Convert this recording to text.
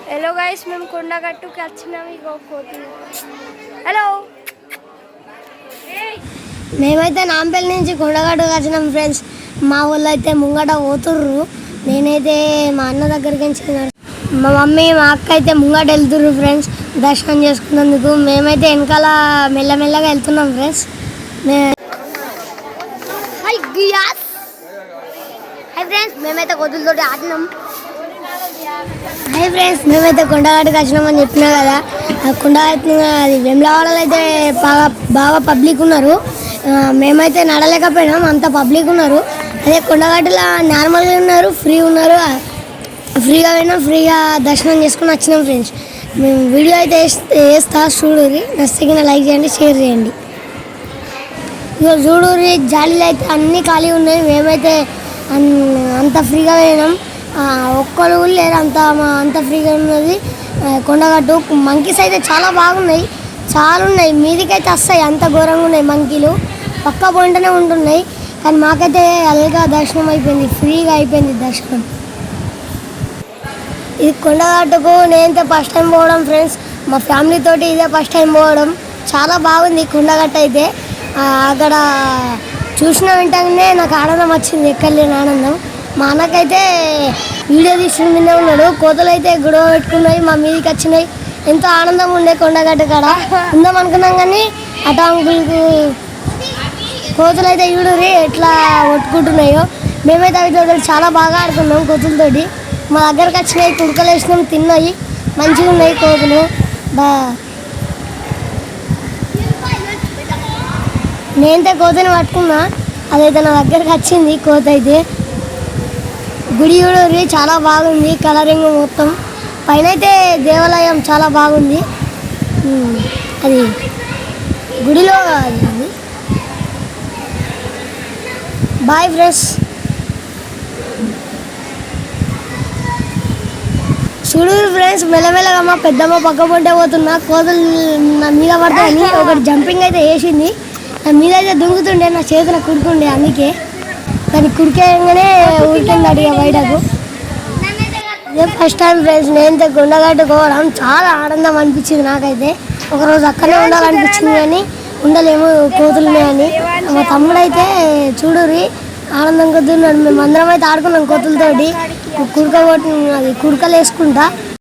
hello guys మేము కొండగట్టుకి వచ్చినాము ఇగో కోతులు హలో మేమైతే నాంపల్లి నుంచి కొండగట్టుకి వచ్చినాం ఫ్రెండ్స్ మా వాళ్ళు అయితే ముంగట పోతుర్రు నేనైతే మా అన్న దగ్గరికి వచ్చినాను మా మమ్మీ మా అక్క అయితే ముంగట వెళ్తుర్రు ఫ్రెండ్స్ దర్శనం చేసుకున్నందుకు మేమైతే వెనకాల మెల్లమెల్లగా వెళ్తున్నాం ఫ్రెండ్స్ హాయ్ గియాస్ హాయ్ ఫ్రెండ్స్ మేమైతే కోతులతోటి ఆడినాం హాయ్ ఫ్రెండ్స్ మేమైతే కొండగట్టుకి వచ్చినామని చెప్పినా కదా ఆ కొండగట్టు అది వెమ్లవాడలో అయితే బాగా పబ్లిక్ ఉన్నారు మేమైతే నడలేకపోయినాం అంత పబ్లిక్ ఉన్నారు అదే కొండగట్టులో నార్మల్గా ఉన్నారు ఫ్రీగా పోయినాం ఫ్రీగా దర్శనం చేసుకుని వచ్చినాం ఫ్రెండ్స్ మేము వీడియో అయితే వేస్తా చూడూరి నచ్చితే లైక్ చేయండి షేర్ చేయండి ఇక చూడూరి జాలీలు అయితే అన్నీ ఖాళీ ఉన్నాయి మేమైతే అంత ఫ్రీగా పోయినాం ఒక్కరు లేరు అంత ఫ్రీగా ఉన్నది కొండగట్టు మంకీస్ అయితే చాలా బాగున్నాయి చాలా ఉన్నాయి మీదికైతే వస్తాయి అంత ఘోరంగా ఉన్నాయి మంకీలు పక్క పోయింటనే ఉంటున్నాయి కానీ మాకైతే అదేగా దర్శనం అయిపోయింది ఫ్రీగా అయిపోయింది దర్శనం ఇది కొండగట్టుకు నేనైతే ఫస్ట్ టైం పోవడం ఫ్రెండ్స్ మా ఫ్యామిలీ తోటి ఇదే ఫస్ట్ టైం పోవడం చాలా బాగుంది కొండగట్టు అయితే అక్కడ చూసిన వెంటనే నాకు ఆనందం వచ్చింది ఎక్కడలేని ఆనందం మా అన్నకైతే వీడియో తీసుకుని మీద ఉన్నాడు కోతలు అయితే గొడవ పెట్టుకున్నాయి మా మీదకి వచ్చినాయి ఎంతో ఆనందంగా ఉండే కొండగట్టు కాడ ఉందాం అనుకున్నాం కానీ అటు అంకుల్కు కోతలు అయితే చూడరి ఎట్లా కొట్టుకుంటున్నాయో మేమైతే అవి చాలా బాగా ఆడుకున్నాం కోతులతోటి మా దగ్గరకు వచ్చినాయి కుడుకలు వేసినాం తిన్నాయి మంచిగా ఉన్నాయి కోతులు నేనైతే కోతని పట్టుకున్నా అదైతే నా దగ్గరకు వచ్చింది కోత అయితే గుడి కూడా చాలా బాగుంది కలరింగ్ మొత్తం పైన అయితే దేవాలయం చాలా బాగుంది అది గుడిలో అది బాయ్ ఫ్రెండ్స్ చూడూరు ఫ్రెండ్స్ మెల్లమెల్లగా మా పెద్దమ్మ పక్క పొంటే పోతున్నా కోతులు నా మీద పడతాయని ఒకటి జంపింగ్ అయితే వేసింది నా మీద అయితే దుంగుతుండే నా చేతిలో కుడుకుండే అందుకే దాన్ని కుడికేయంగానే ఊరికింది అడిగా బయటకు ఇదే ఫస్ట్ టైం ఫ్రెండ్స్ నేనైతే కొండగట్టుకోవడం చాలా ఆనందం అనిపించింది నాకైతే ఒకరోజు అక్కడనే ఉండాలనిపించింది కానీ ఉండలేము కోతులున్నాయని మా తమ్ముడు అయితే చూడూరి ఆనందం కొద్దున్నాడు మేము అందరం అయితే ఆడుకున్నాం కోతులతోటి కుడకలు వేసుకుంటా